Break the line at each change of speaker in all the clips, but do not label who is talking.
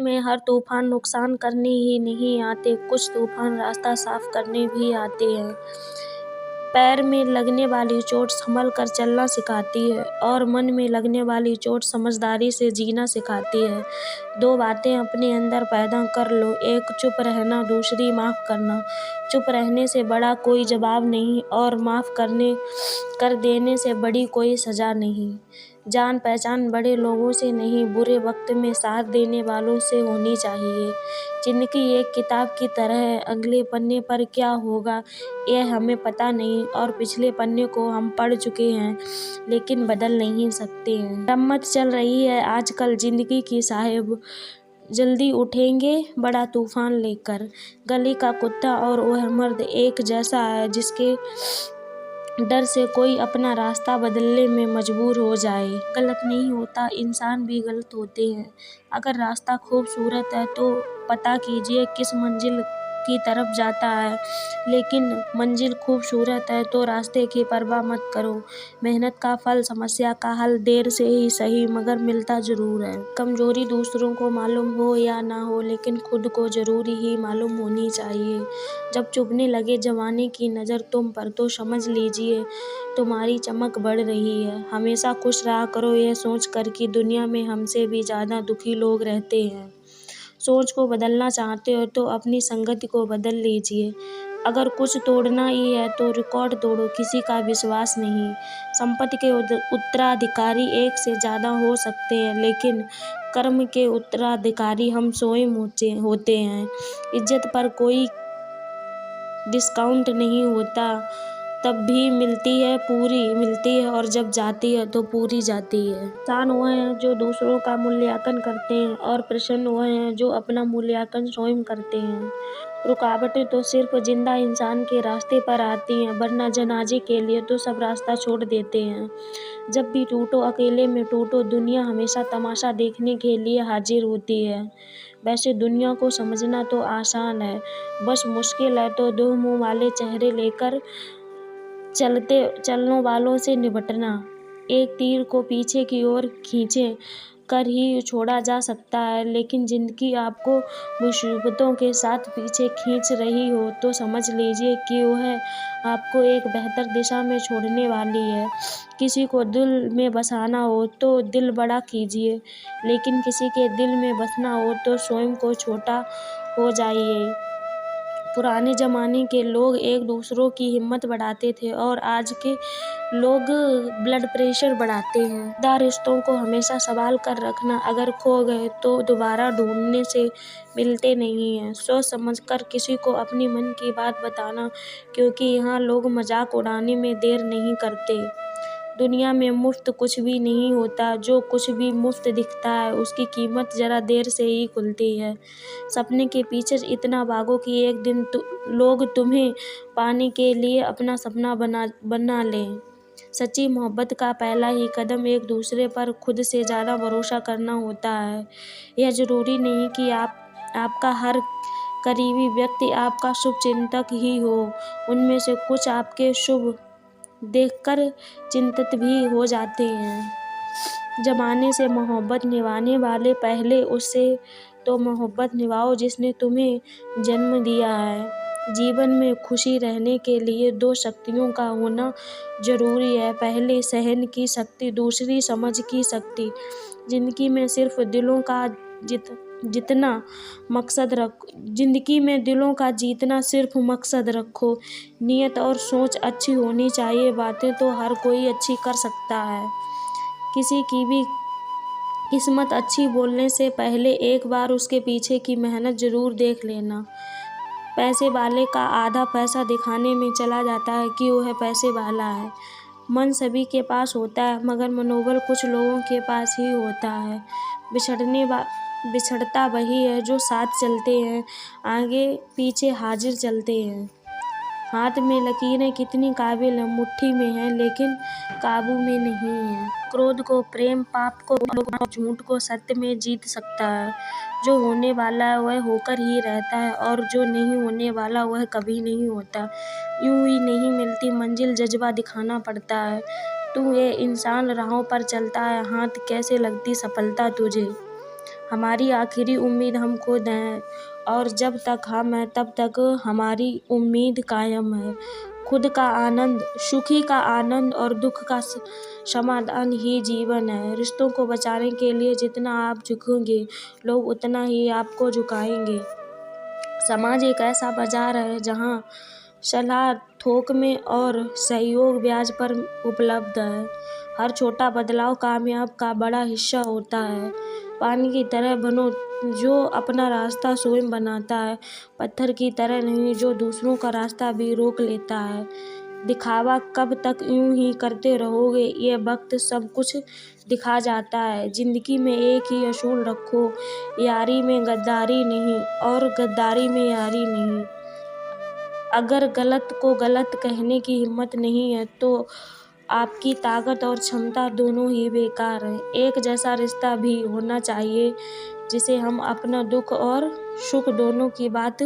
में हर तूफान नुकसान करने ही नहीं आते, कुछ तूफान रास्ता साफ करने भी आते हैं। पैर में लगने वाली चोट संभल कर चलना सिखाती है और मन में लगने वाली चोट समझदारी से जीना सिखाती है। दो बातें अपने अंदर पैदा कर लो, एक चुप रहना, दूसरी माफ़ करना। चुप रहने से बड़ा कोई जवाब नहीं और माफ़ कर देने से बड़ी कोई सज़ा नहीं। जान पहचान बड़े लोगों से नहीं, बुरे वक्त में साथ देने वालों से होनी चाहिए। जिंदगी एक किताब की तरह है, अगले पन्ने पर क्या होगा यह हमें पता नहीं और पिछले पन्ने को हम पढ़ चुके हैं लेकिन बदल नहीं सकते हैं। मरम्मत चल रही है आजकल जिंदगी की साहिब, जल्दी उठेंगे बड़ा तूफान लेकर। गली का कुत्ता और वह मर्द एक जैसा है जिसके डर से कोई अपना रास्ता बदलने में मजबूर हो जाए। गलत नहीं होता, इंसान भी गलत होते हैं। अगर रास्ता खूबसूरत है तो पता कीजिए किस मंजिल की तरफ जाता है, लेकिन मंजिल खूबसूरत है तो रास्ते की परवाह मत करो। मेहनत का फल, समस्या का हल देर से ही सही मगर मिलता जरूर है। कमजोरी दूसरों को मालूम हो या ना हो लेकिन खुद को जरूरी ही मालूम होनी चाहिए। जब चुभने लगे जमाने की नज़र तुम पर तो समझ लीजिए तुम्हारी चमक बढ़ रही है। हमेशा खुश रहा करो यह सोच कर कि दुनिया में हमसे भी ज़्यादा दुखी लोग रहते हैं। सोच को बदलना चाहते हो तो अपनी संगति को बदल लीजिए। अगर कुछ तोड़ना ही है तो रिकॉर्ड तोड़ो, किसी का विश्वास नहीं। संपत्ति के उत्तराधिकारी एक से ज़्यादा हो सकते हैं लेकिन कर्म के उत्तराधिकारी हम स्वयं होते हैं। इज्जत पर कोई डिस्काउंट नहीं होता, तब भी मिलती है पूरी मिलती है और जब जाती है तो पूरी जाती है। इंसान वह हैं जो दूसरों का मूल्यांकन करते हैं और प्रसन्न वह हैं जो अपना मूल्यांकन स्वयं करते हैं। रुकावटें तो सिर्फ जिंदा इंसान के रास्ते पर आती हैं, वरना जनाजे के लिए तो सब रास्ता छोड़ देते हैं। जब भी टूटो अकेले में टूटो, दुनिया हमेशा तमाशा देखने के लिए हाजिर होती है। वैसे दुनिया को समझना तो आसान है, बस मुश्किल है तो दो मुंह वाले चेहरे लेकर चलने वालों से निपटना। एक तीर को पीछे की ओर खींचे कर ही छोड़ा जा सकता है, लेकिन जिंदगी आपको मुसीबतों के साथ पीछे खींच रही हो तो समझ लीजिए कि वह आपको एक बेहतर दिशा में छोड़ने वाली है। किसी को दिल में बसाना हो तो दिल बड़ा कीजिए, लेकिन किसी के दिल में बसना हो तो स्वयं को छोटा हो जाइए। पुराने ज़माने के लोग एक दूसरों की हिम्मत बढ़ाते थे और आज के लोग ब्लड प्रेशर बढ़ाते हैं। खुदा रिश्तों को हमेशा संभाल कर रखना, अगर खो गए तो दोबारा ढूंढने से मिलते नहीं हैं। सोच समझ कर किसी को अपनी मन की बात बताना, क्योंकि यहाँ लोग मजाक उड़ाने में देर नहीं करते। दुनिया में मुफ्त कुछ भी नहीं होता, जो कुछ भी मुफ्त दिखता है उसकी कीमत जरा देर से ही खुलती है। सपने के पीछे इतना भागो कि एक दिन लोग तुम्हें पाने के लिए अपना सपना बना लें। सच्ची मोहब्बत का पहला ही कदम एक दूसरे पर खुद से ज़्यादा भरोसा करना होता है। यह ज़रूरी नहीं कि आपका हर करीबी व्यक्ति आपका शुभचिंतक ही हो, उनमें से कुछ आपके शुभ देखकर चिंतित भी हो जाते हैं। ज़माने से मोहब्बत निभाने वाले पहले उससे तो मोहब्बत निभाओ जिसने तुम्हें जन्म दिया है। जीवन में खुशी रहने के लिए दो शक्तियों का होना जरूरी है, पहले सहन की शक्ति, दूसरी समझ की शक्ति। जिंदगी में सिर्फ दिलों का जितना सिर्फ मकसद रखो। नियत और सोच अच्छी होनी चाहिए, बातें तो हर कोई अच्छी कर सकता है। किसी की भी किस्मत अच्छी बोलने से पहले एक बार उसके पीछे की मेहनत जरूर देख लेना। पैसे वाले का आधा पैसा दिखाने में चला जाता है कि वह पैसे वाला है। मन सभी के पास होता है मगर मनोबल कुछ लोगों के पास ही होता है। बिछड़ता वही है जो साथ चलते हैं, आगे पीछे हाजिर चलते हैं। हाथ में लकीरें कितनी काबिल है, मुट्ठी में है लेकिन काबू में नहीं है। क्रोध को प्रेम, पाप को झूठ को सत्य में जीत सकता है। जो होने वाला है वह होकर ही रहता है और जो नहीं होने वाला वह कभी नहीं होता। यूं ही नहीं मिलती मंजिल, जज्बा दिखाना पड़ता है। तू ये इंसान राहों पर चलता है, हाथ कैसे लगती सफलता तुझे। हमारी आखिरी उम्मीद हम खुद हैं और जब तक हम हैं तब तक हमारी उम्मीद कायम है। खुद का आनंद, सुखी का आनंद और दुख का समाधान ही जीवन है। रिश्तों को बचाने के लिए जितना आप झुकेंगे, लोग उतना ही आपको झुकाएंगे। समाज एक ऐसा बाजार है जहाँ सलाह थोक में और सहयोग ब्याज पर उपलब्ध है। हर छोटा बदलाव कामयाब का बड़ा हिस्सा होता है। पानी की तरह बनो जो अपना रास्ता स्वयं बनाता है, पत्थर की तरह नहीं जो दूसरों का रास्ता भी रोक लेता है। दिखावा कब तक यूं ही करते रहोगे, ये वक्त सब कुछ दिखा जाता है। जिंदगी में एक ही असूल रखो, यारी में गद्दारी नहीं और गद्दारी में यारी नहीं। अगर गलत को गलत कहने की हिम्मत नहीं है तो आपकी ताकत और क्षमता दोनों ही बेकार हैं। एक जैसा रिश्ता भी होना चाहिए जिसे हम अपना दुख और सुख दोनों की बात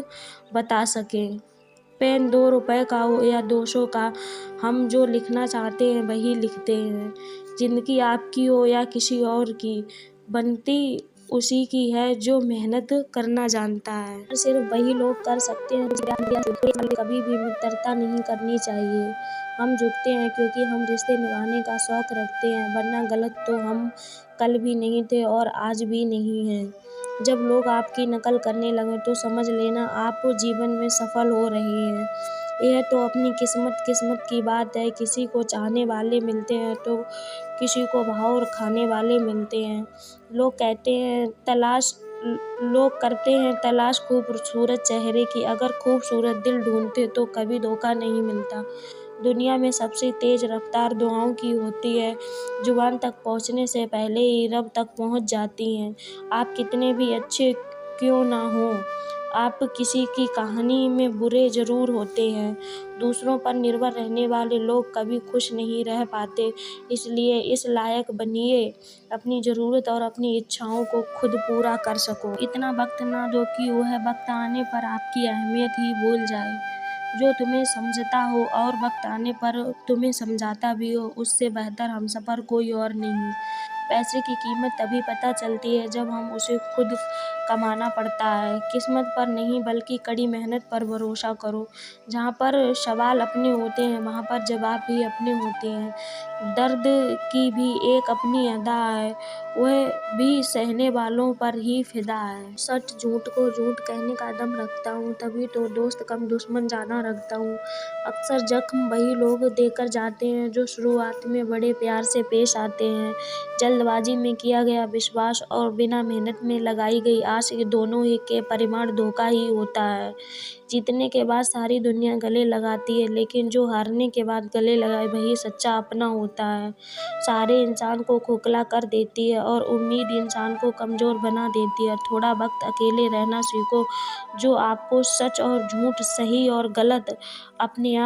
बता सकें। पेन 2 रुपए का हो या 200 का, हम जो लिखना चाहते हैं वही लिखते हैं। जिंदगी आपकी हो या किसी और की, बनती उसी की है जो मेहनत करना जानता है। सिर्फ वही लोग कर सकते हैं कभी भी मित्रता नहीं करनी चाहिए। हम झुकते हैं क्योंकि हम रिश्ते निभाने का शौक रखते हैं, वरना गलत तो हम कल भी नहीं थे और आज भी नहीं हैं। जब लोग आपकी नकल करने लगे तो समझ लेना आप जीवन में सफल हो रहे हैं। यह तो अपनी किस्मत की बात है। किसी को चाहने वाले मिलते हैं तो किसी को भाव खाने वाले मिलते हैं। लोग करते हैं तलाश खूबसूरत चेहरे की, अगर खूबसूरत दिल ढूंढते तो कभी धोखा नहीं मिलता। दुनिया में सबसे तेज रफ्तार दुआओं की होती है, जुबान तक पहुंचने से पहले ही रब तक पहुंच जाती हैं। आप कितने भी अच्छे क्यों ना हों, आप किसी की कहानी में बुरे जरूर होते हैं। दूसरों पर निर्भर रहने वाले लोग कभी खुश नहीं रह पाते, इसलिए इस लायक बनिए अपनी ज़रूरत और अपनी इच्छाओं को खुद पूरा कर सको। इतना वक्त ना दो कि वह वक्त आने पर आपकी अहमियत ही भूल जाए। जो तुम्हें समझता हो और वक्त आने पर तुम्हें समझाता भी हो, उससे बेहतर हमसफर कोई और नहीं। पैसे की कीमत तभी पता चलती है जब हम उसे खुद कमाना पड़ता है। किस्मत पर नहीं बल्कि कड़ी मेहनत पर भरोसा करो। जहाँ पर सवाल अपने होते हैं वहाँ पर जवाब भी अपने होते हैं। दर्द की भी एक अपनी अदा है, वह भी सहने वालों पर ही फिदा है। सच झूठ को झूठ कहने का दम रखता हूँ, तभी तो दोस्त कम दुश्मन ज़्यादा रखता हूँ। अक्सर जख्म वही लोग देकर जाते हैं जो शुरुआत में बड़े प्यार से पेश आते हैं। जल्दबाजी में किया गया विश्वास और बिना मेहनत में लगाई गई आस, ये दोनों ही के परिमाण धोखा ही होता है। जीतने के बाद सारी दुनिया गले लगाती है, लेकिन जो हारने के बाद गले लगाए वही सच्चा अपना होता है। सारे इंसान को खोखला कर देती है और उम्मीद इंसान को कमज़ोर बना देती है। थोड़ा वक्त अकेले रहना सीखो, जो आपको सच और झूठ, सही और गलत, अपने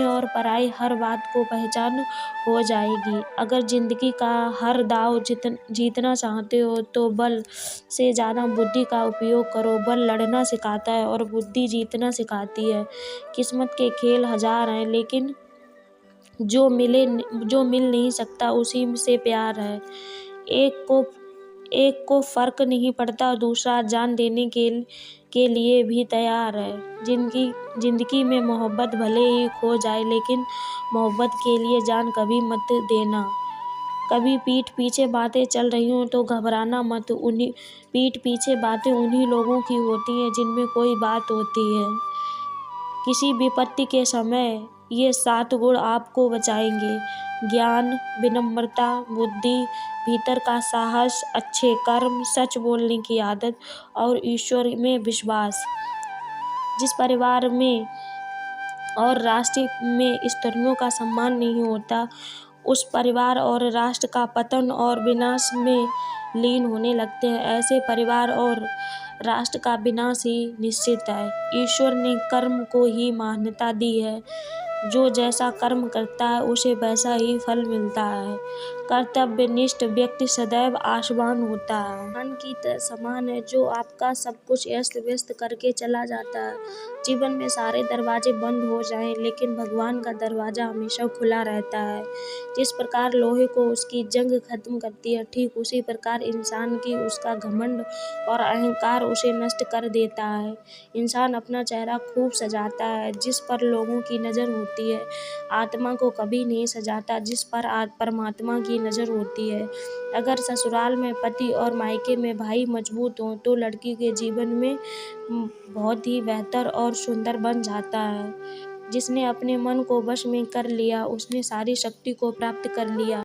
और पराई हर बात को पहचान हो जाएगी। अगर ज़िंदगी का हर दाव जीतना चाहते हो तो बल से ज़्यादा बुद्धि का उपयोग करो। बल लड़ना सिखाता है और बुद्धि जीतना सिखाती है। किस्मत के खेल हजार हैं, लेकिन जो मिल नहीं सकता उसी से प्यार है। एक को फर्क नहीं पड़ता, दूसरा जान देने के लिए भी तैयार है। जिंदगी में मोहब्बत भले ही खो जाए, लेकिन मोहब्बत के लिए जान कभी मत देना। कभी पीठ पीछे बातें चल रही हों तो घबराना मत। पीठ पीछे बातें उन्हीं लोगों की होती हैं जिनमें कोई बात होती है। किसी विपत्ति के समय ये 7 गुण आपको बचाएंगे: ज्ञान, विनम्रता, बुद्धि, भीतर का साहस, अच्छे कर्म, सच बोलने की आदत और ईश्वर में विश्वास। जिस परिवार में और राष्ट्र में स्त्रियों का सम्मान नहीं होता, उस परिवार और राष्ट्र का पतन और विनाश में लीन होने लगते हैं। ऐसे परिवार और राष्ट्र का विनाश ही निश्चित है। ईश्वर ने कर्म को ही मान्यता दी है, जो जैसा कर्म करता है उसे वैसा ही फल मिलता है। कर्तव्यनिष्ठ व्यक्ति सदैव आशावान होता है। मन की समान है जो आपका सब कुछ अस्त व्यस्त करके चला जाता है। जीवन में सारे दरवाजे बंद हो जाएं, लेकिन भगवान का दरवाजा हमेशा खुला रहता है। जिस प्रकार लोहे को उसकी जंग खत्म करती है, ठीक उसी प्रकार इंसान की उसका घमंड और अहंकार उसे नष्ट कर देता है। इंसान अपना चेहरा खूब सजाता है जिस पर लोगों की नज़र होती है, आत्मा को कभी नहीं सजाता जिस पर परमात्मा की नज़र होती है। अगर ससुराल में पति और मायके में भाई मजबूत हों तो लड़की के जीवन में बहुत ही बेहतर और सुंदर बन जाता है। जिसने अपने मन को वश में कर लिया उसने सारी शक्ति को प्राप्त कर लिया।